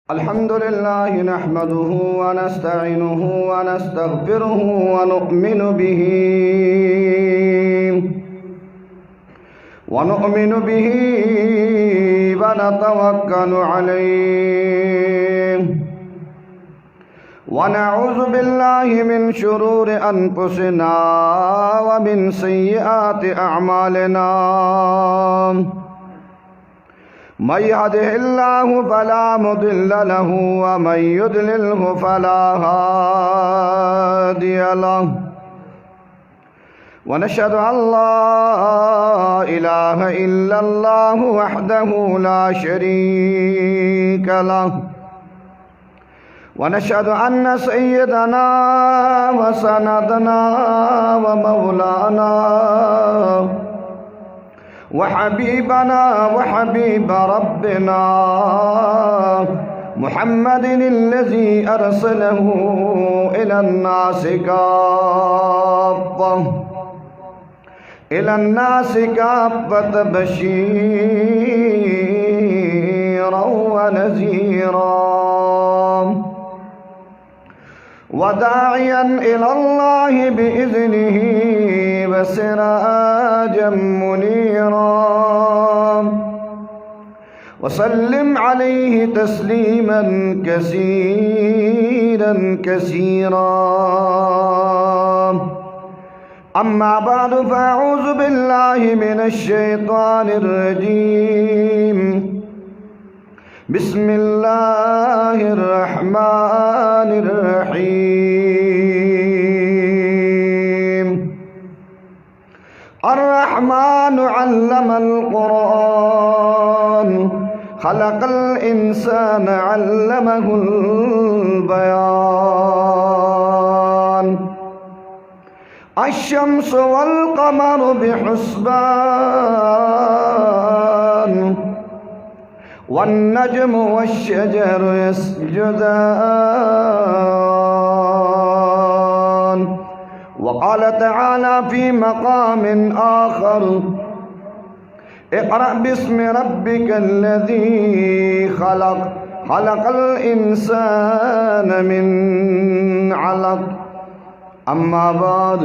अल्हम्दुलिल्लाह नहमदुहु व नस्तईनुहु व नस्तगफिरुहु व नु'मिनु बिही व नतवक्कलु अलैहि व नऊज़ु बिल्लाहि मिन शुरूरि अनफुसिना व मिन सय्यिआति अअमालिना मन यहदिहिल्लाहु फला मुदिल्ल लहु व मन युद्लिल्हु फला हादिय लहु व नशहदु अल्ला इलाहा इल्लल्लाहु वहदहु ला शरीक लहु व नशहदु अन्न सय्यदना व सनदना व मौलाना वहबीबना वहबीब रब्बिना मुहम्मदिन अल्लज़ी अरसलहु इलन्नासि काफ़्फ़त बशीरन व नज़ीरा वदाइयन इलल्लाहि बिइज़्निहि व सिराजम मुनीरा वसल्लिम अलैहि तस्लीमन कसीरन कसीरा अम्मा बाद फ़अऊज़ु बिल्लाहि मिनश शैतानिर रजीम बिस्मिल्लाहिर रहमानिर रहीम अर्रहमानु अल्लमल क़ुरआन खलक़ल इंसान अल्लमहुल बयान अश्शम्सु वल क़मरु बिहुस्बान वन्नज्मु वश्शजरु यस्जुदान वक़ाल तआला फ़ी मक़ामिन आख़र इक़रा बिस्मि रब्बिकल्लज़ी ख़लक़ ख़लक़ल इंसान मिन अलक़ अम्मा बाद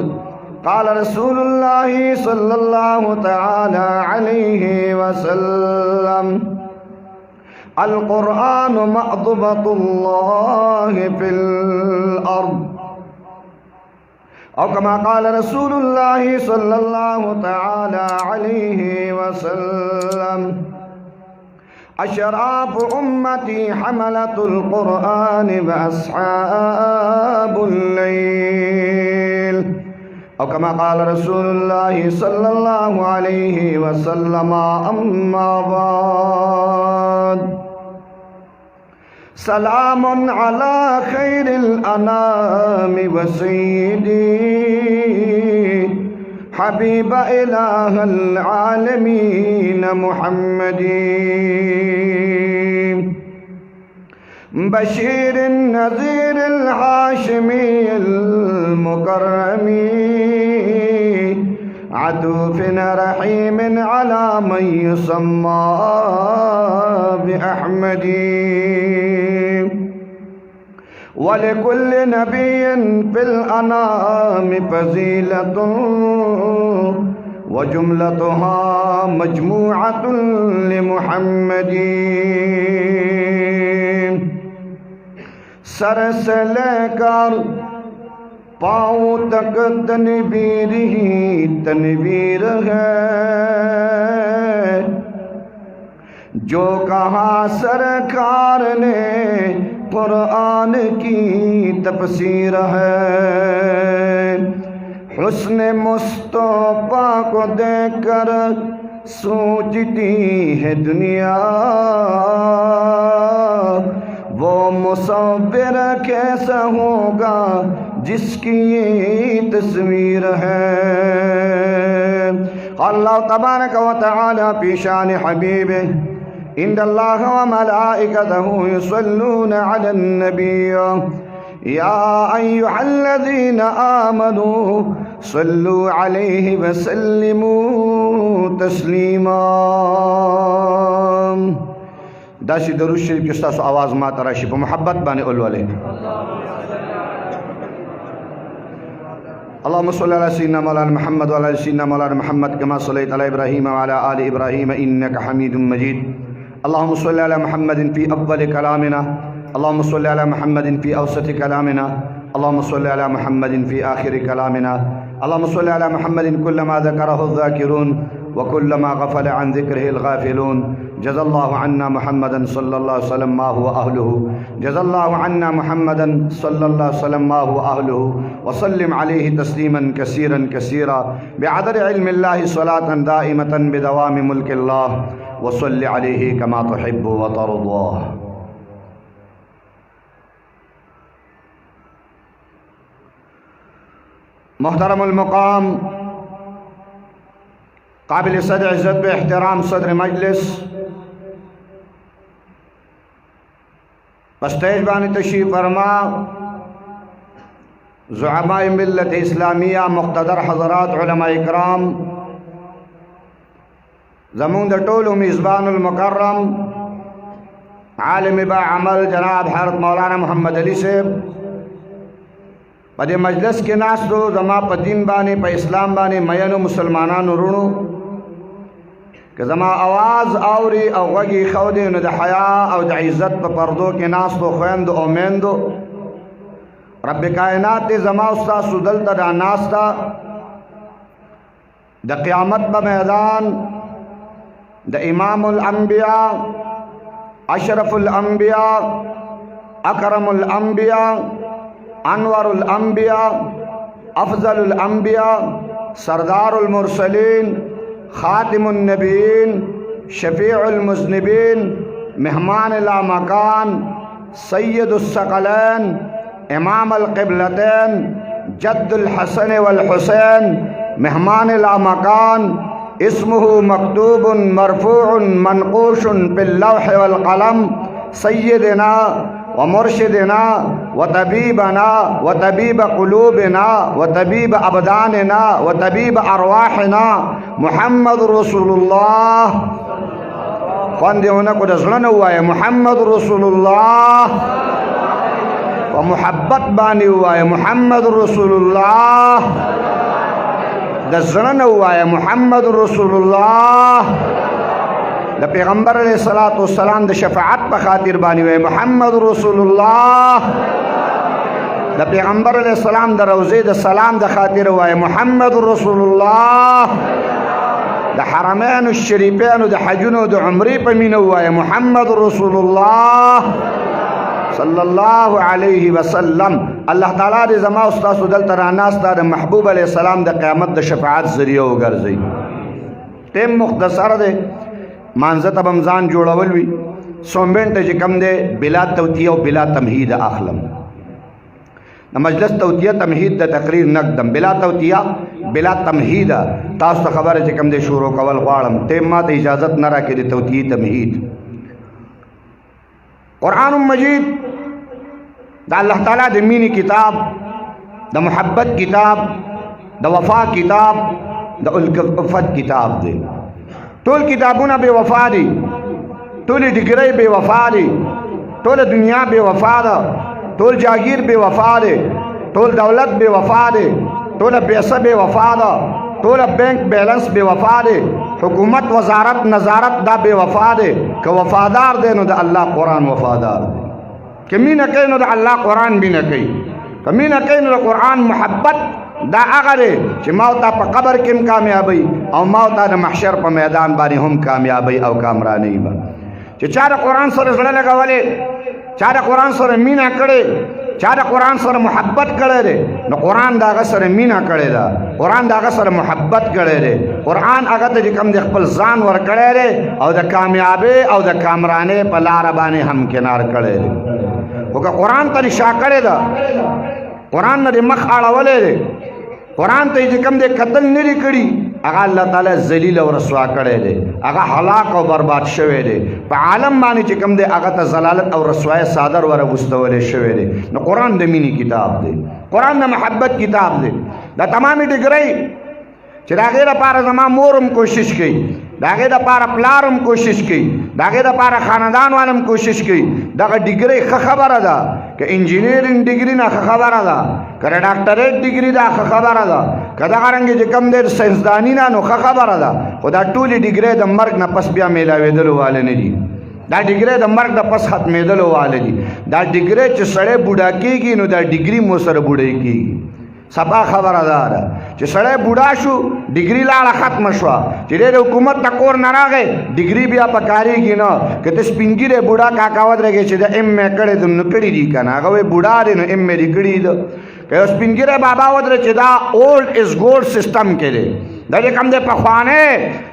क़ाल रसूलुल्लाहि सल्लल्लाहु तआला अलैहि वसल्लम अल क़ुरआन मअदबतुल्लाहि फिल अर्द और कमा क़ाल रसूलुल्लाहि सल्लल्लाहु तआला अलैहि वसल्लम अशराफ उम्मती हमलतुल क़ुरआन व अस्हाबुल लैल और कमा क़ाल रसूलुल्लाहि सल्लल्लाहु अलैहि वसल्लम अम्मा बाद सलामुन अला खैरिल अनामि व सय्यिदी हबीब इलाहल आलमीन मुहम्मदी बशीरिन नज़ीरिल हाशिमिल मुकर्रमी अतूफ़िन रहीमिन अला मन युसम्मा बिअहमदी वलिकुल्लि नबिय्यिन फिल अनामि फ़ज़ीलतुन व जुमलतुहा मजमूअतुन लिमुहम्मदी सर से लेकर पाँव तक तनवीर ही तनवीर है जो कहा सरकार ने कुरान की तफसीर है हुस्न मुस्तफ़ा को देखकर सोचती है दुनिया वो मुसव्विर कैसा होगा जिसकी ये तस्वीर है। अल्लाह तबारक व तआला फी शान हबीबिह इन्नल्लाह व मलाइकतहु युसल्लूना अलन नबी يا أيها الذين آمنوا صلوا عليه وسلموا تسليما. داسي درود شریف کې تاسو आवाज ما تراشي په محبت باندې اولولې. اللهم صل على سيدنا مولانا محمد وعلى ال سيدنا مولانا محمد كما صليت على ابراهيم وعلى ال ابراهيم انك حميد مجيد. اللهم صل على محمد في اول كلامنا، اللهم صل على محمد في اوسط كلامنا، اللهم صل على محمد في آخر كلامنا، اللهم صل على محمد كلما ذكره الذاكرون وكلما غفل عن ذكره الغافلون. جزا الله عنا محمدا صلى الله عليه وسلم ما هو أهله، جزا الله عنا محمدا صلى الله عليه وسلم ما هو أهله، وسلم عليه تسليما كثيرا كثيرا بعدد علم الله صلاة دائمة بدوام ملك الله، وصل عليه كما تحب وترضى. محترم المقام، قابل صدر عزت و احترام صدر مجلس، اسٹیج بانی تشریف فرما زعماء ملت اسلامیہ، مقتدر حضرات علماء اکرام، زمون د ټولو میزبان المکرم عالم با عمل جناب حضرت مولانا محمد علی صاحب، په دې مجلس کې ناستو زما په دین باندې په اسلام باندې مینو مسلمانانو رونو، که زما आवाज اوري او غږی خو دې نو د حیا او د عزت په پردو کې ناستو خويندو او میندو، رب کائنات دې زما استاد دلته دا ناستا د قیامت په میدان د امام الانبیاء، اشرف الانبیاء، اکرم الانبیاء، انور الانبیاء، افضل الانبیاء، سردار المرسلین، خاتم النبیین، شفیع المذنبین، مہمان لامکان، سید الثقلین، امام القبلتین، جد الحسن والحسین، مہمان لامکان، اسمه مکتوب مرفوع منقوش باللوح والقلم، سیدنا ومرشدنا وطبيبنا وطبيب قلوبنا وطبيب أبداننا وطبيب أرواحنا محمد رسول الله. خواندے ہونا کو دزلن ہوا ہے محمد رسول اللہ، ومحبت بانی ہوا ہے محمد رسول اللہ، دزلن ہوا ہے محمد رسول اللہ. د پیغمبر علیہ الصلوۃ والسلام د شفاعت په خاطر باندې وای محمد رسول الله، د پیغمبر علیہ السلام د روضه د سلام د خاطر وای محمد رسول الله، د حرمین الشریفین د حجونو د عمرې په مینه وای محمد رسول الله صلی الله علیه وسلم. الله تعالی دې زما استاد دلته راناسته د محبوب علیہ السلام د قیامت د شفاعت ذریعہ وګرځي. تم مختصر ده مانزه ته بمزان جوړول وي سومبنټ چې کم دی بلا توتیه او بلا تمهید اخلم. د مجلس توتیه تمهید د تقریر نقدم، بلا توتیه بلا تمهید. تاسو ته خبره چې کم دی شروع کول غواړم، ته ما ته اجازت نه راکې د توتیه تمهید. قرآن مجید د الله تعالی د مینې کتاب، د محبت کتاب، د وفا کتاب، د الفت کتاب دی. ټول کتابونه بے وفا دي، ټول ډیګری بے وفا دي، ټول دنیا بے وفا ده، ټول جاگیر بے وفا ده، ټول دولت بے وفا ده، ټول پیسه بے وفا ده، ټول بینک بیلنس بے وفا ده، حکومت وزارت نظارت دا بے وفا ده. که وفادار ده نو د الله قرآن وفادار ده، که مینه کوي نو د الله قرآن مینه کوي، که مینه کوي نو د قرآن محبت دا هغه دی چې ما ته په قبر کې هم کامیابی او ما ته د محشر په میدان باندې هم کامیابی او کامرانی به. چې چا د قرآن سره زړه لګولې، چا د قرآن سره مینه کړې، چا د قرآن سره محبت کړی دی، نو قرآن د هغه سره مینه کړې ده، قرآن د هغه سره محبت کړی دی، قرآن هغه ته چې کوم د خپل ځان ورکړی دی او د کامیابی او د کامرانۍ په لاره باندې همکنار کړی دی. خو که قرآن ته نشا کړې ده، قرآن نه د مخ اړولی دی، قرآن ته چې کوم دی قتل نه دی کړي هغه الله تعالی ذلیل او رسوا کړی دی هغه هلاک او برباد شوی دی په عالم باندې چې کوم دی هغه ته ضلالت او رسوایی صادر ورغوستولی شوی دی نو قرآن د مینې کتاب دی قرآن د محبت کتاب دی دا تمامې ډګرۍ چې د هغې دپاره زما مور هم کوشش کوي د هغې دپاره پلار هم کوشش کوي د هغې دپاره خاندان والا هم کوشش کوي دغه ډګرۍ ښه خبره ده که انجینرینګ ډګري نه ښه خبره ده که د ډاکټریټ ډګري ده ښه خبره ده که دغه رنګې چې کوم دی ساینسداني نه نو ښه خبره ده خو دا ټولې ډګرۍ د مرګ نه پس بیا میلاوېدلو واله نه دي دا ډګرۍ د مرګ د پس ختمېدلو واله دي دا ډګرۍ چې سړی بوډا کېږي نو دا ډګري مو سره بوډۍ کېږي سبا خبره ده چې سړی بوډا شو ډګري لاړه ختمه شوه چې ډېر حکومت ته کور نه راغی ډګري بیا پکارېږي نه که ته سپین ږیری بوډا کاکا ودرېږې چې د ایم اے کړی نو کړي دي که نه هغه وایي بوډا دی نو ایم اے دې کړي ده که یو سپین ږیری بابا ودرې چې دا اولډ از ګولډ سیسټم کې دی دا چې کوم دی پخوانی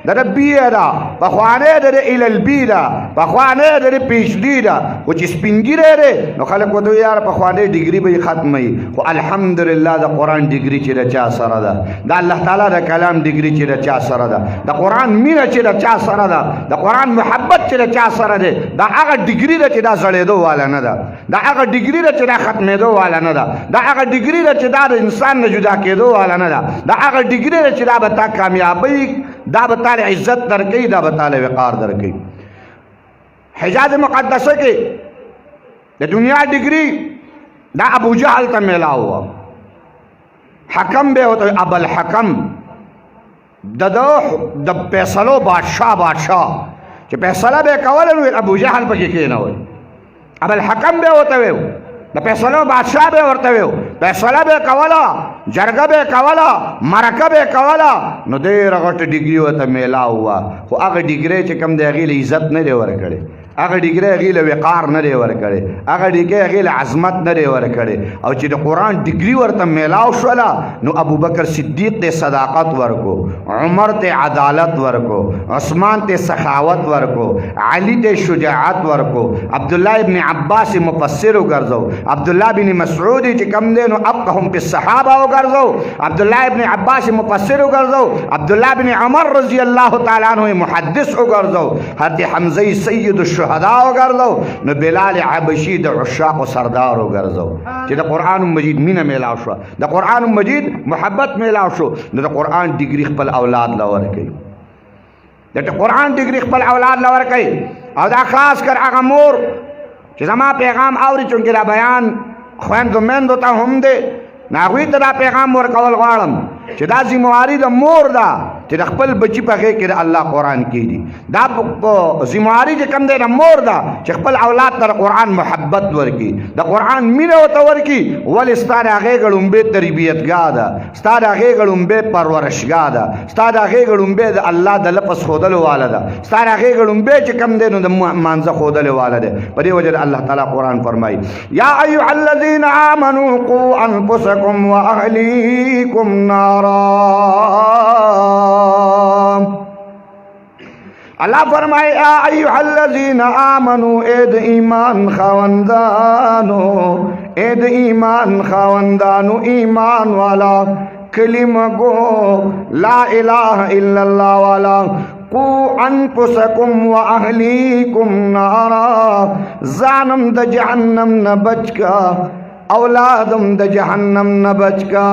د د بی اے ده پخوانی د د ایل ایل بي ده پخوانی د د پی ایچ ډي ده خو چې سپین ږیری دی نو خلک ورته وایي یاره پخوانی ډګري به یې ختموي خو الحمدلله د قرآن ډګري چې د چا سره ده د الله تعالی د کلام ډګري چې د چا سره ده د قرآن مینه چې د چا سره ده د قرآن محبت چې د چا سره دی دا هغه ډګري ده چې دا زړېدو والا نه ده دا هغه ډګري ده چې دا ختمېدو والا نه ده دا هغه ډګري ده چې دا د انسان نه جدا کېدو والا نه ده دا هغه ډګري ده چې دا به تا کامیابی دا به تاله عزت درکوي دا به تاله وقار درکوي حجاز مقدسه کې د دنیا ډګري دا ابو جهل ته میلاو وه حکم به ورته ابوالحکم د فیصلو بادشاه چې فیصله به یې کوله نو ابو جهل پکې کېنوی ابوالحکم به ورته ویو د فیصلو بادشاه به ورته ویو فیصله به یې کوله جرګه به یې کوله مرکه به یې کوله نو ډېره غټه ډګري ورته میلاو وه خو هغه ډګرۍ چې کوم دی هغې له عزت نه دی ورکړی هغه ډګرۍ هغې له وقار نه دی ورکړی هغه ډګرۍ هغې له عظمت نه دی ورکړی او چې د قرآن ډګري ورته میلاو شوله نو ابوبکر صدیق ته صداقت ورکو عمر ته عدالت ورکو عثمان ته سخاوت ورکو علي ته شجاعت ورکو عبدالله ابن عباس مفسر وګرځو عبدالله بن مسعود چې کم دی نو ابقهم په صحابه وګرځو عبدالله ابن عباس مفسر وګرځو عبدالله بن عمر رضی الله تعالی عنہ محدث وګرځو حضرت حمزه سید الشهدا وګرځو نو بلال حبشي د عشاق سردار وګرځو چې د قرآن مجید مینه میلاو شو د قرآن مجید محبت میلاو شو نو د قرآن ډګري خپل اولاد له ورکوي د قرآن ډګري خپل اولاد له ورکوي او دا خاص کر هغه مور چې زما پیغام اوري چونکې دا بیان خویندو میندو ته هم دی نو هغوی ته دا پیغام ورکول غواړم چې دا ذمواري د مور ده چې د خپل بچي په غېږ کې د الله قرآن کېږي دا ذمواري چې کوم دی د مور ده چې خپل اولاد ته د قرآن محبت ورکړي د قرآن مینه ورته ورکړي ولې ستا د هغې ګړومبې تربیتګاه ده ستا د هغې ګړومبې پرورشګاه ده ستا د هغې ګړومبې د الله د لفظ ښودلو واله ده ستا د هغې ګړومبې چې کوم دی نو د مانځه ښودلو واله دی په دې وجه د الله تعالی قرآن فرمایي یا ایها الذین آمنوا قوا انفسکم واهلیکم نارا اللہ فرمائے یا ایوہ الذین آمنوا اید ایمان خواندانو اید ایمان خواندانو ایمان والا کلمہ گو لا الہ الا اللہ والا قو انفسکم و اہلیکم نارا زانم دا جہنم نہ بچ کا اولادم دا جہنم نہ بچ کا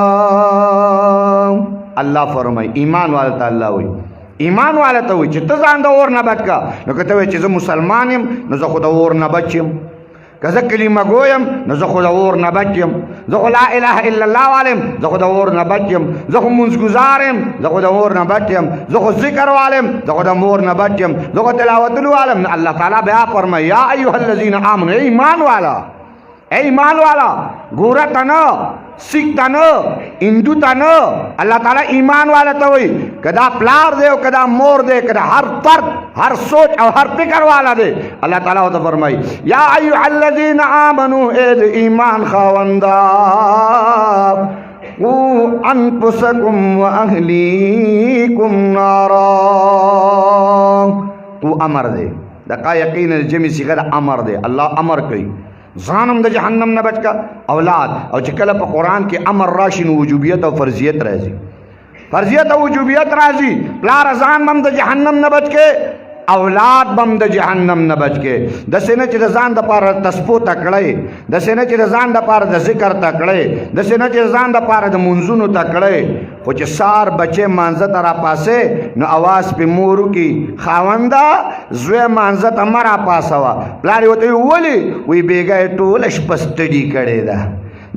اللہ فرمائی ایمان والا تا اللہ ہوئی ایمان والا ته وایي چې ته ځان د اور نه بچ کا نو که ته وایي چې زه مسلمان یم نو زه خو د اور نه بچ یم که زه کلمه ګو یم نو زه خو د اور نه بچ یم زه خو لا اله الا الله والم زه خو د اور نه بچ یم زه خو منځګزار یم زه خو د اور نه بچ یم زه خو ذکر والم زه خو د اور نه بچ یم زه خو تلاوت والم الله تعالی بیا فرمایي یا ایها الذین آمنوا ایمان والا اے ایمان والا ګوره ته نه سکھ ته نه هندو ته نه الله تعالی ایمان والا ته وایي که دا پلار دی او که دا مور دی که دا هر فرد هر سوچ او هر فکر والا دی الله تعالی ورته فرمایي یا ایها الذین آمنوا اے د ایمان خاوندا قوا انفسکم واهلیکم نارا تو امر دی دقا یقینا جمع صيغه د امر دی الله امر کوي ځانم د جهنم نه بچ کا اولاد او چې کله په قرآن کې امر راشي نو وجوبیت او فرضیت راځي فرضیت او وجوبیت راځي پلار ځان بم د جهنم نه بچ کې اولاد بم د جهنم نه بچ کې د سینه چې د ځان د پاره تسبو تکړی د سینه چې د ځان د پاره د ذکر تکړی د سینه چې ځان د پاره د منځونو تکړی خو چې سار بچې مانزه ته را پاسې نو اواز په مورو کې خاونده زوی مانزه ته مه را پاسوه پلار یې ورته ولي وی بیګا یې ټوله شپه سټډي کړې ده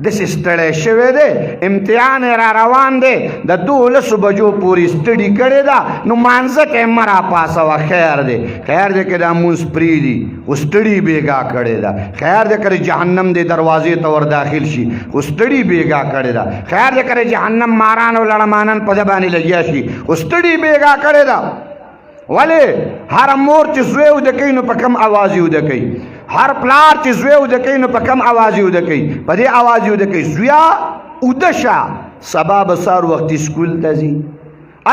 داسې ستړی شوی دی امتحان یې را روان دی د 12 بجو پورې سټډي کړې ده نو مانځه ته یې مه راپاسوه خیر دی خیر دی که دا مونځ پرېږدي خو سټډي بېګا کړې ده خیر دی که د جهنم دې دروازې ته ور داخل شي خو سټډي بېګا کړې ده خیر دی که د جهنم ماران او لړمانن په ده باندې لګیا شي خو سټډي بېګا کړې ده ولې هر مور چې زوی وده کوي نو په کم اواز یې وده کوي هر پلار چې زوی وده کوي نو په کم اواز یې وده کوي په دې اواز یې وده کوي زویا وده شه سبا به سهار وختي سکول ته ځي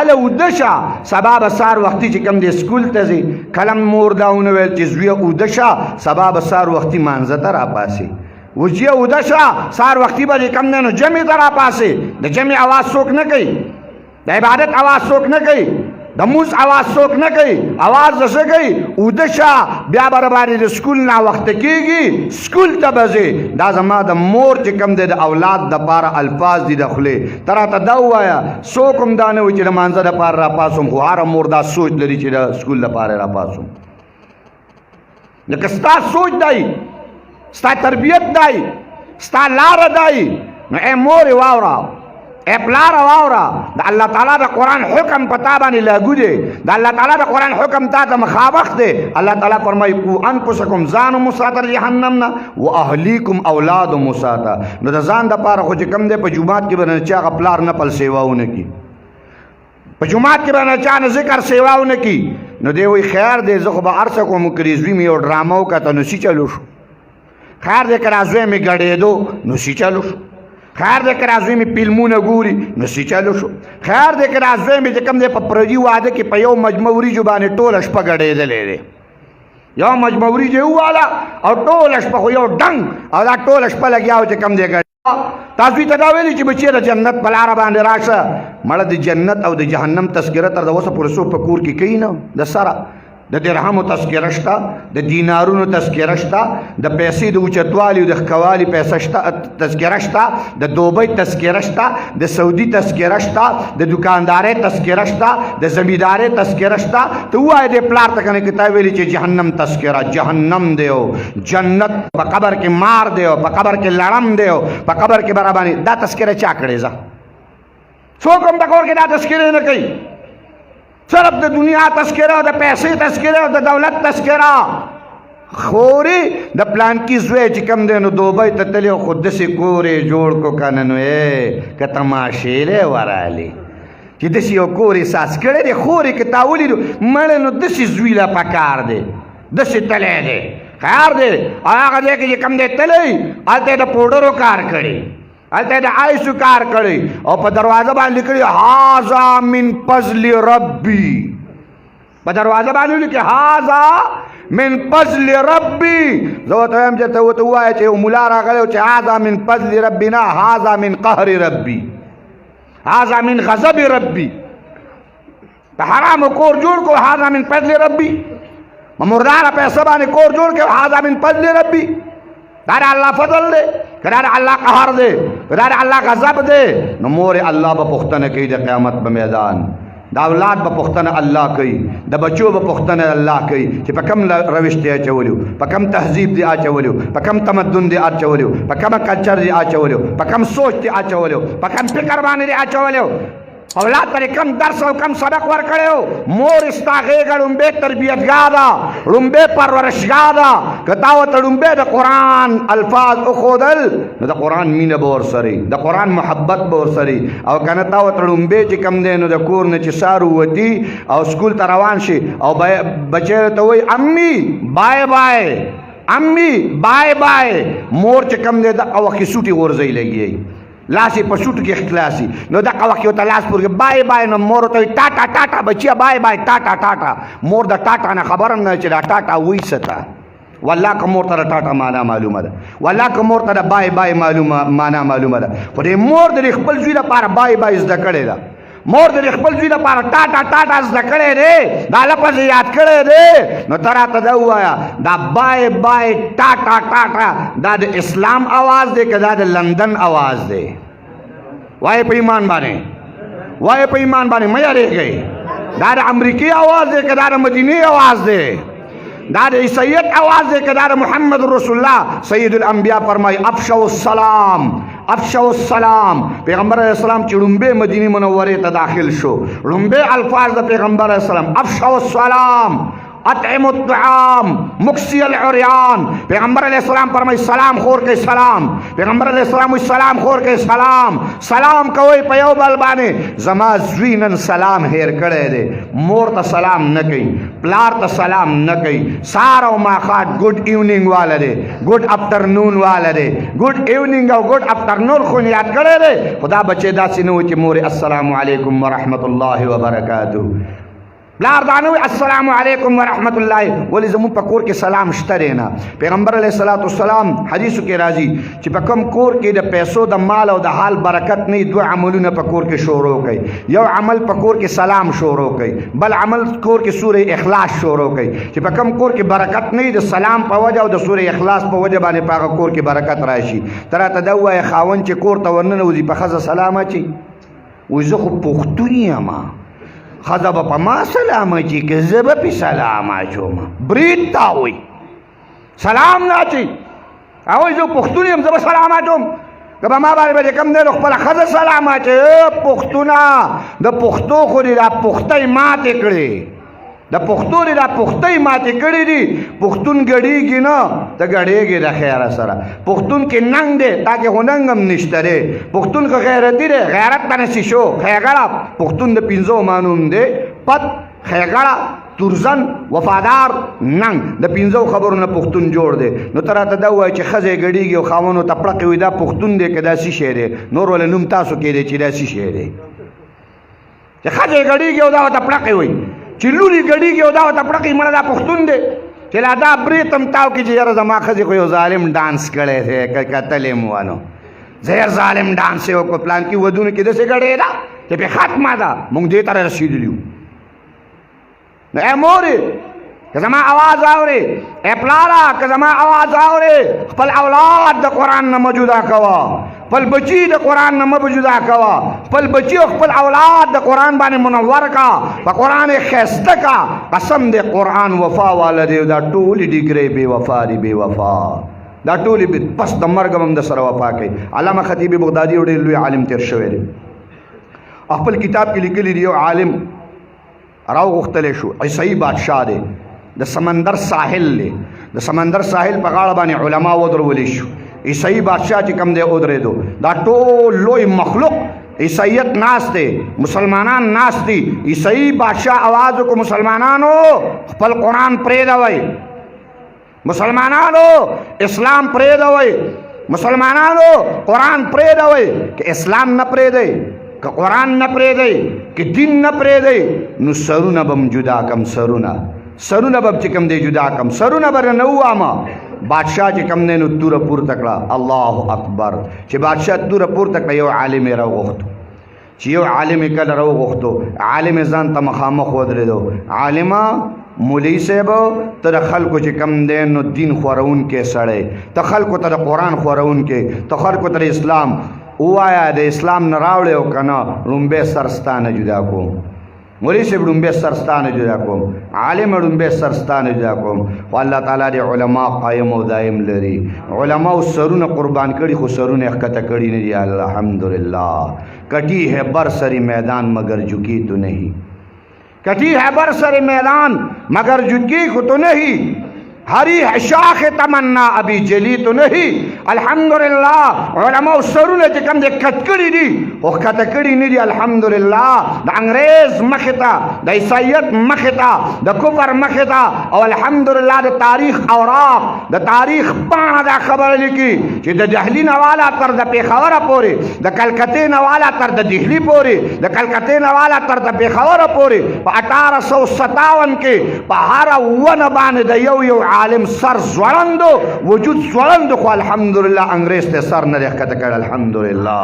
اله وده شه سبا به سهار وختي چې کوم دی سکول ته ځي کله مور دا ونه ویل چې زویه وده شه سبا به سهار وختي مانځه ته راپاسې وجیه وده شه سهار وختي به چې کوم دی نو جمعې ته راپاسې د جمعې اواز څوک نه کوي د عبادت اواز څوک نه کوي د موز اواز څوک نه کوي اواز د څه کوي وده شه بیا به راباندې د سکول ناوخته کېږي سکول ته به ځې دا زما د مور چې کوم دی د اولاد دپاره الفاظ دي د خولې ته راته دا ووایه څوک هم دا نه وایي چې د مانځه دپاره راپاسم خو هره مور دا سوچ لري چې د سکول دپاره راپاسم لکه ستا سوچ دی ستا تربیت دی ستا لاره دی نو ای مورې واوره اے پلار واورا د الله تعالی د قرآن حکم پتا باندې لاګو دی د الله تعالی د قرآن حکم تا ته مخابخ دی الله تعالی فرمایي قو انفسکم ځان مساتر جهنم نه و اهلیکم اولاد مساتا نو د ځان د پاره خو چې کم دی په جومات کې به نه چا هغه پلار نپل سیواونه کی په جومات کې به نه چا نه ذکر سیواونه کی نو دی وی خیر دی زه خو به هر څه کوم که رضوي مې یو ډرامه وکړه نو سی چلو شو خیر دی که رازوی مې ګډېدو نو سی چلو شو خیر دی که رازوی مې فلمونه ګوري نو سی چلو شو خیر دی که رازوی مې چې کوم دی په پردي واده کې په یو مجمع وریجو باندې ټوله شپه ګډېدلی دی یو مجمع وریجې وواله او ټوله شپه خو یو ډنګ او دا ټوله شپه لګیا و چې کوم دی تاسو ته دا ویلي چې بچیه د جنت په لاره باندې راشه مړه د جنت او د جهنم تذکره تر د اوسه پورې څوک په کور کې کوي نه د سره د درهمو تذکره شته د دینارونو تذکره شته د پیسې د اوچتوالي او د ښکوالي پیسه شته تذکره شته د دوبۍ تذکره شته د سعودي تذکره شته د دکاندارۍ تذکره شته د زمیندارۍ تذکره شته ته ووایه دې پلار ته کنه که تا ویلي چې جهنم تذکره جهنم دی او جنت په قبر کې مار دی او په قبر کې لړم دی او په قبر کې به راباندې دا تذکره چا کړې زه څوک هم په کور کې دا تذکرې نه کوي صرف د دنیا تذکره د پیسې تذکره د دولت تذکره خوري د پلان کې زوی چې کم دی نو دوبۍ ته تللی خو داسې کور یې جوړ کو که نه نو که تماشې ورالې چې داسې یو کور یې ساس کړی دی خور یې که تا ولیدو مړی نو داسې زوی له پکار دی داسې تلی دی خیر دی او هغه دی که چې کم دی تلی هلته یې د پوډرو کار کړی هلته د آیسو کار کړی او په دروازه باندې لیکلي هذا من فضل ربي په دروازه باندې لیکي هذا من فضل ربي زه ورته وایم چې ته ورته ووایه چې یو ملا راغلی چې هذا من فضل ربي نه هذا من قهر ربي هذا من غضب ربي د حرامو کور جوړ کو هذا من فضل ربي مرداره پیسه باندې کور جوړ کو هذا من فضل ربي دا د الله فضل دی که دا د الله قهر دی که دا د الله غضب دی نو مور الله به پوښتنه کوي د قیامت په میدان د اولاد به پوښتنه الله کوي د بچو به پوښتنه الله کوي چې په کم روش دی اچولیو په کم تهذیب دی اچولیو په کم تمدن دی اچولیو په کم کلچر دی اچولیو په کم سوچ دی اچولیو په کم فکر باندې دی اچولیو اولاد پر کم درس او کم سبق ورکړیو مور ستا غېږه لومبې تربیتګاه ده لومبې پرورشګاه ده که تا ورته لومبې د قرآن الفاظ وښودل نو د قرآن مینه به ورسره د قرآن محبت به ورسره او که نه تا ورته لومبې چې کم دی نو د کور نه چې سار ووتي او سکول ته روان شي او بچی ته وایي امي بای بای امي بای بای مور چې کم دی دغه وخت کې سوټي غورځوي لګي لاس یې په سوټو کې اخلاصي نو دغه وخت کې ورته لاس پورې بای بای نو مور ورته وایي ټاټا ټاټا بچیه بای بای ټاټا ټاټا مور د ټاټا نه خبره نه چې دا ټاټا وایي څه ته والله که مور ته د ټاټا معنا معلومه ده والله که مور ته د بای بای معنا معلومه ده خو د مور د خپل زوی لپاره بای بای زده کړې ده مور د خپل زوی لپاره ټاټا ټاټا زده کړی دی، دا لفظ یاد کړی دی، نو ته راته دا ووایه دا بای بای ټاټا ټاټا دا د اسلام آواز دی که دا د لندن آواز دی؟ وایې په ایمان باندې، وایې په ایمان باندې مه یارېږئ. دا د امریکې آواز دی که دا د مدینې آواز دی؟ دا د عیسیت آواز دی که دا د محمد رسول الله سید الانبیاء فرمای افشوا السلام، افشوا السلام. پیغمبر علیہ السلام چې ړومبې مدینې منورې ته داخل شو، ړومبې الفاظ د پیغمبر علیہ السلام افشوا السلام، اطعم الطعام، مکسی العریان. پیغمبر علیہ السلام فرمای سلام خور کے سلام. پیغمبر علیہ السلام سلام خور کے سلام، سلام کوي په یو بل باندې. زما زوی نن سلام هیر کړی دی، مور ته سلام نه کوي، پلار ته سلام نه کوي، سار او ماخات ګډ ایونینګ والا دی، ګډ افترنون والا دی، ګډ ایونینګ او ګډ افترنون خو یاد کړی دی. خدا بچې داسې نه و چې مور السلام علیکم ورحمت الله وبرکاته، پلار دانوی السلام علیکم ورحمت الله. ولی زمون په کور کې سلام شته دی نه. پیغمبر علیہ الصلوۃ والسلام حدیثو کې راځي چې په کوم کور کې د پیسو د مال او د حال برکت نه، دوه عملونه په کور کې شروع کړي. یو عمل په کور کې سلام شروع کړي، بل عمل کور کې سوره اخلاص شروع کړي. چې په کوم کور کې برکت نه، د سلام په وجه او د سوره اخلاص په وجه باندې په هغه کور کې برکت راشي. تر ته دا وایي خاوند چې کور ته ورننوځي په ښځه سلام اچي، وایي زه خو پښتون یم، خدا با پا ما سلام اچی که زبا پی سلام اچوم. برید تاوی سلام ناچی اوی زو پختونیم زبا سلام اچوم که با ما باری بجه کم نیرو خپلا خدا سلام اچی. پختونا دا پختو خودی دا پختی ماتی کردی، دا پختو دی دا پختی ماتی کردی دی. پختون گڑی گی نا تا گڑی گی دا خیر سرا. پختون کی ننگ دی تاکہ خوننگم نشتا دی. پختون کا غیرتی دی غیرت تا نسی شو خیگڑا. پختون دا پینزو مانون دی پت خیگڑا ترزن وفادار ننگ دا پینزو خبرون پختون جوڑ دی. نو ترا تا دا ہوئی چی خزے گڑی گی و خامونو تا پرقی ہوئی دا پختون دی که دا سی شیر دی. نور والا نم تاسو که دی چی دا سی شیر دی. چی خزے گڑی گی و دا تا پرقی ہوئی چې لوري ګډېږي او دا ورته پړقې مړه دا پښتون دی چې لا دا برېتم تاو کې چې یاره زما ښځې خو یو ظالم ډانس کړی دی کتلی مو وانو زهر ظالم ډانس یې وکړو پلان کې ودونو کې داسې ګډېده چې پې ختمه ده مونږ دې ته رسېدلي وو. نو ای مورې که زما آواز اورې، ای پلاره که زما آواز اورې، خپل اولاد د قرآن نه مه جدا کوه، خپل بچی د قرآن نه مه جدا کوه، خپل بچی او خپل اولاد د قرآن باندې منور کا، په قرآن یې ښایسته کا. قسم دی قرآن وفا والا دی، دا ټولې ډیګرې بې وفا دي، بې وفا دا ټولې پس د مرګ هم د سره وفا کوي. علامه خطیب بغدادي یو ډېر لوی عالم تېر شوی دی، خپل کتاب کې لیکلی دی. یو عالم راوغوښتلی شو، عیسوي بادشاه دی، د سمندر ساحل دی، د سمندر ساحل په غاړه باندې علما ودرولې شو. عیسوي بادشاه چې کم دی ودرېدو، دا ټول لوی مخلوق عیسیت ناست دی، مسلمانان ناست دي. عیسوي بادشاه आवाज وکړو مسلمانانو خپل قرآن پرېږدوئ، مسلمانانو اسلام پرېږدوئ، مسلمانانو قرآن پرېږدوئ. که اسلام نه پرېږدئ، که قرآن نه پرېږدئ، که دین نه پرېږدئ، نو سرونه به م جدا کم، سرونه به چې کم دی جدا کم، سرونه به نه ووامه. بادشاہ چې کم دی نو توره پورته کړه، الله اکبر. چې بادشاہ توره پورته کړه، یو عالم یې راوغوښتو. چې یو عالم یې کله راوغوښتو، عالم یې ځان ته مخامخ ودرېدو. عالمه مولوي صاحب ته د خلکو چې کم دی نو دین خورونکی سړی، ته خلکو ته د قرآن خورونکی، ته خلکو ته د اسلام ووایه د اسلام نه راوړی او که نه لومبی سر ستا نه جدا کوم. مولوی صاحب ډومبې سر ستا نه جدا کوم، عالم ډومبې سر ستا نه جدا کوم. خو الله تعالی د علما قایم او دایم لري. علماو سرونه قربان کړي خو سرونه یې ښکته کړي نه دي. الحمدلله. کٹی ہے بر سر میدان مگر جھکی تو نہیں، کٹی ہے بر سر میدان مگر جھکی کو تو نہیں، ہری ہے شاخ تمنا ابھی جلی تو نہیں. الحمدللہ علماء سرونه چې کوم د کټکړي دي او کټکړي نه دي. الحمدللہ د انګريز مخه ته، د عیسایت مخه ته، د کفر مخه ته. او الحمدللہ د تاریخ اوراق، د تاریخ پاڼه دا خبره لیکي چې د دهلی نواله تر د پیښور پورې، د کلکتې نواله تر د دهلی پورې، د کلکتې نواله تر د پیښور پورې په 1857 کې په هر ونه باندې د یو عالم سر زوړندو، وجود زوړندو. خو الحمدلله انګریز ته سر نه دی ښکته کړی. الحمدلله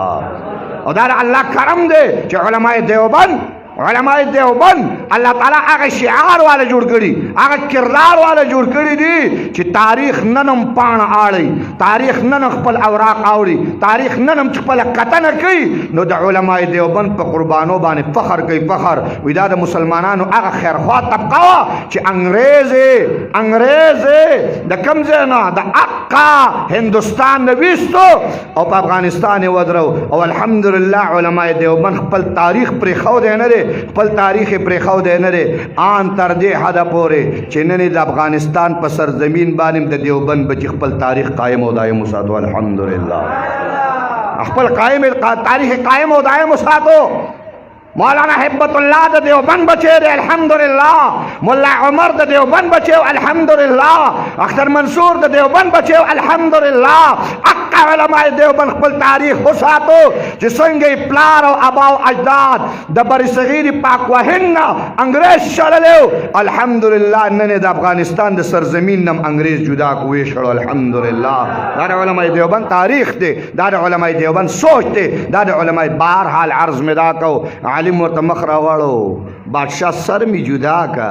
और दार अल्लाह करम दे कि उलमाए देवबंद अल्लाह ताला आगे शिआर वाले जुड़ करी, आगे किरदार वाले जुड़ करी दी कि तारीख ननम पान आड़ी, तारीख नन खपल अवराक आवड़ी, तारीख ननम खपल कतन की नो द उलमाए देवबंद पर कुर्बानो बाने फखर कई फखर विदा द मुसलमानानो आगे खैर ख्वा तबका कि अंग्रेज द कमजे ना द अक्का हिंदुस्तान नवीस्तो और अफगानिस्तान वदरो और अल्हम्दुलिल्लाह उलमाए देवबंद खपल तारीख पर खौ देने रे पल तारीख प्रेखाव देने रे आन तर दे हद पोरे चिन्हने द अफगानिस्तान पर सरजमीन बानिम द देवबंद बची पल तारीख कायम होदाय मुसातो अल्हम्दुलिल्लाह पल कायम तारीख कायम होदाय मुसातो मौलाना हिब्बतुल्लाह द देवबंद बचे रे अल्हम्दुलिल्लाह, मुल्ला उमर द देवबंद बचे अल्हम्दुलिल्लाह, अख्तर मंसूर द देवबंद बचे अल्हम्दुलिल्लाह, अक्का उलमाए देवबंद खपल तारीख हुसातो जिसंगे प्लार और अबाव अजदाद द बरसगीर पाक वहिन्ना अंग्रेज चललेओ अल्हम्दुलिल्लाह नने द अफगानिस्तान द सरजमीन नम अंग्रेज जुदा कुए छड़ो अल्हम्दुलिल्लाह। दार उलमाए देवबंद तारीख दे, दार उलमाए देवबंद सोच दे, दार उलमाए बार हाल अर्ज में दा को आलिम व तमखरा वालो बादशाह सर में जुदा का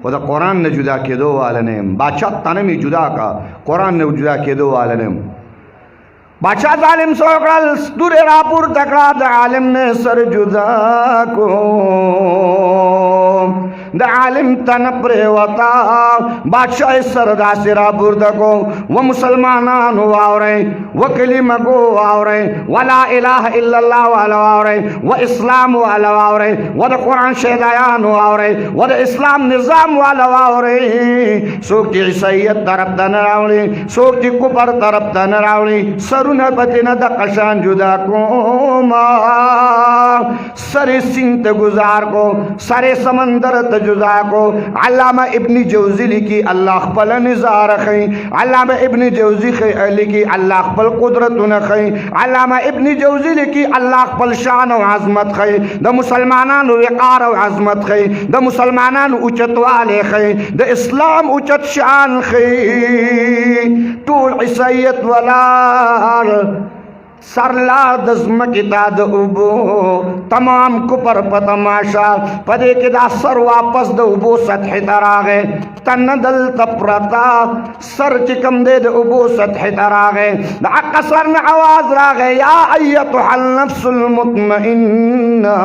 खुदा कुरान ने जुदा के दो वालने बादशाह तन में जुदा का कुरान ने जुदा के दो वालने बादशाह जालिम सोकड़ल दूरे रापुर तकड़ा द आलिम ने सर जुदा को द आलिम तन प्रेवता बादशाह सरदा से रापुर तको वो मुसलमान वावरे वो कलिमा गो वावरे वला इलाहा इल्लल्लाह वाला वावरे वो इस्लाम वाला वावरे वो द कुरान शेदायान वावरे वो द इस्लाम निजाम वाला वावरे सोकी ईसाईयत तरफ तन रावली सोकी कुफर तरफ तन रावली सरुन बतिन द कशान जुदा को मा सरे सिंत गुजार को सरे समंदर तजुदा को अल्लामा इब्न जौजी लिखी अल्लाह पल निजार खई, अल्लामा इब्न जौजी लिखी अल्लाह पल कुदरत न खई, अल्लामा इब्न जौजी लिखी अल्लाह पल शान और आजमत खई, द मुसलमानान वक़ार और आजमत खई, द मुसलमानान उच्चत वाले खई, द इस्लाम उच्चत शान खई टूल ईसाईयत वाला सरला दस्म किता द उबो तमाम कुपर पतमाशा पदे के दा सर वापस द उबो सतह तरा गए तन दल तपरता सर चिकम दे द उबो सतह तरा गए द अकसर न आवाज रा गए या अय्यतुहल नफ्सुल मुतमइन्ना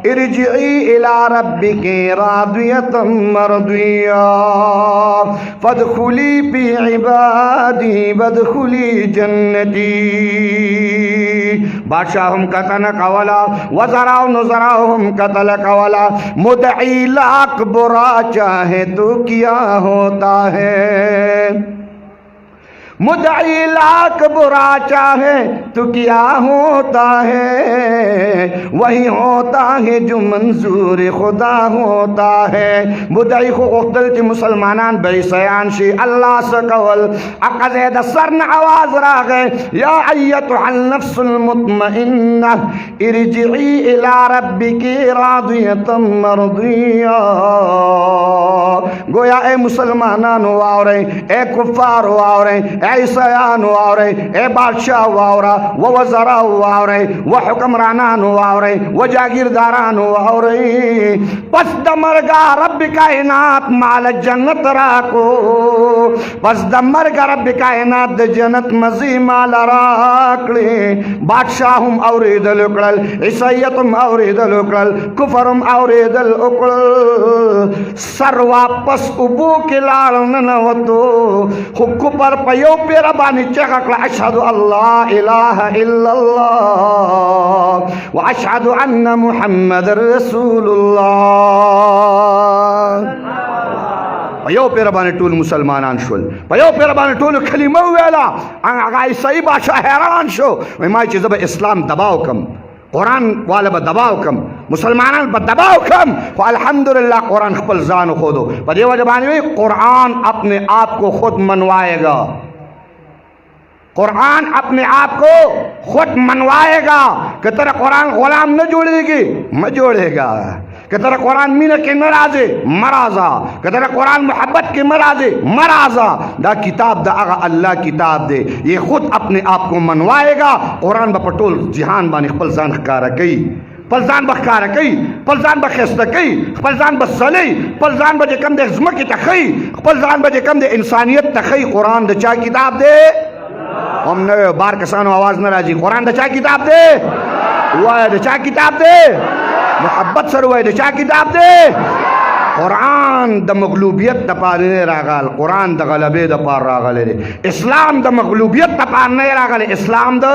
इरजिई इला रब्बिकी रादियतम मरदिया फदखुली फी इबादी वदखुली जन्नती। बादशाह हम कतन कवला वजराओ नजराओ हम कतल कवला मुदई लाख बुरा चाहे तो क्या होता है, मुदई लाख बुरा चाहे तो क्या होता है, वही होता है जो मंजूर खुदा होता है। मुदई को उख्तल की मुसलमानान बेसयान शी अल्लाह से कवल अक़ज़े द सरन आवाज रा गए या अय्यतुहल नफ्सुल मुतमइन्ना इरजिई इला रब्बिकी रादियतम मरदिया। गोया ए मुसलमानान वावरे ए कुफार वावरे ऐसयान वावरे ए बादशाह वावरा वो वज़रा वावरे वो हुक्मरानान वावरे वो जागीरदारान वावरे पस दमरगा रब कायनात माल जन्नत राको पस दमरगा रब कायनात द जन्नत मजी माल राकले बादशाहम औरेदल उकल ईसाईयतम औरेदल उकल कुफरम औरेदल उकल सर वापस उबू के लाल नवतो हुक्ku पर पयो पेरा बानी चकला अशहदु अल्लाह इलाहा इल्लल्लाह व अशहदु अन्ना मुहम्मदर रसूलुल्लाह। पयो पेरा बानी टूल मुसलमानान शुल पयो पेरा बानी टूल कलिमा वेला आगा सही बादशाह हैरान शो मैं चीज़ ब इस्लाम दबाव कम कुरान वाले ब दबाव कम मुसलमानान ब दबाव कम तो अल्हम्दुलिल्लाह कुरान खपल जान खोदो बदे वजबानी में कुरान अपने आप को खुद मनवाएगा, कुरान अपने आप को खुद मनवाएगा कि तेरा कुरान गुलाम न जोड़ेगी, मैं जोड़ेगा کتر قرآن مینہ کے مرازے مرازا کتر قرآن محبت کے مرازے مرازا دا کتاب دا اغا اللہ کتاب دے یہ خود اپنے آپ کو منوائے گا قرآن با پٹول جہان بانی خپل ځان ښکارا کوي خپل ځان به ښکاره کوي خپل ځان به ښایسته کوي خپل ځان به سلی خپل ځان به چې کوم دی ځمکې ته ښیي خپل ځان به چې کوم دی انسانیت ته ښیي قرآن د چا کتاب دی هم نوی بار کسانو آواز نه راځي قرآن د چا کتاب دی وایه د چا کتاب دی محبت سره وایه د چا کتاب دی قرآن د مغلوبیت د پاره نه راغل قرآن د غلبې د پاره راغلی دی اسلام د مغلوبیت د پاره نه راغلی اسلام د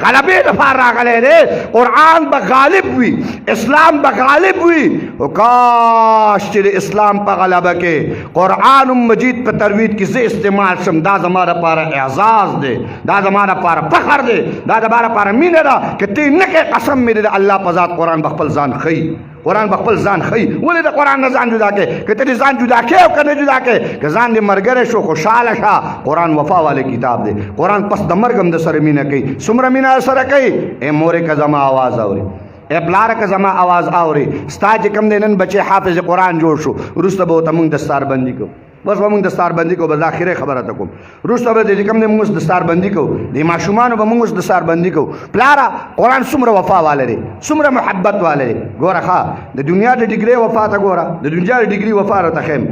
غلبې د پاره راغلی دی قرآن به غالب وي اسلام به غالب وي او کاش چې د اسلام په غلبه کې قرآن مجید په ترویج کې زه استعمال شم دا زما لپاره اعزاز دی دا زما لپاره فخر دی دا زما لپاره مینه ده که ته نه کې قسم مې د الله په ذات قرآن به خپل ځان ښیي قرآن به خپل ځان ښیي ولې د قرآن نه ځان جدا کې که ته دې ځان جدا کې او که نه جدا کې که ځان دې ملګری شو خوشحاله شه قرآن وفا والی کتاب دی قرآن پس د مرګ هم د سره مینه کوي څومره مینه سره کوي ای مورې که زما آواز اوري ای پلاره که زما آواز اوري ستا چې کوم دی نن بچی حافظ قرآن جوړ شو وروسته به ورته مونږ دستاربندي کوو بس به مونږ دستاربندي کوو بس آخرې خبره ته کوم وروسته به چې کوم دی مونږ دستاربندي کوو د ماشومانو به مونږ دستاربندي کوو پلاره قرآن څومره وفا والی دی څومره محبت والی دی ګوره ښه د دنیا د ډګرۍ وفا ته ګوره د دنیا د ډګري وفا راته ښیم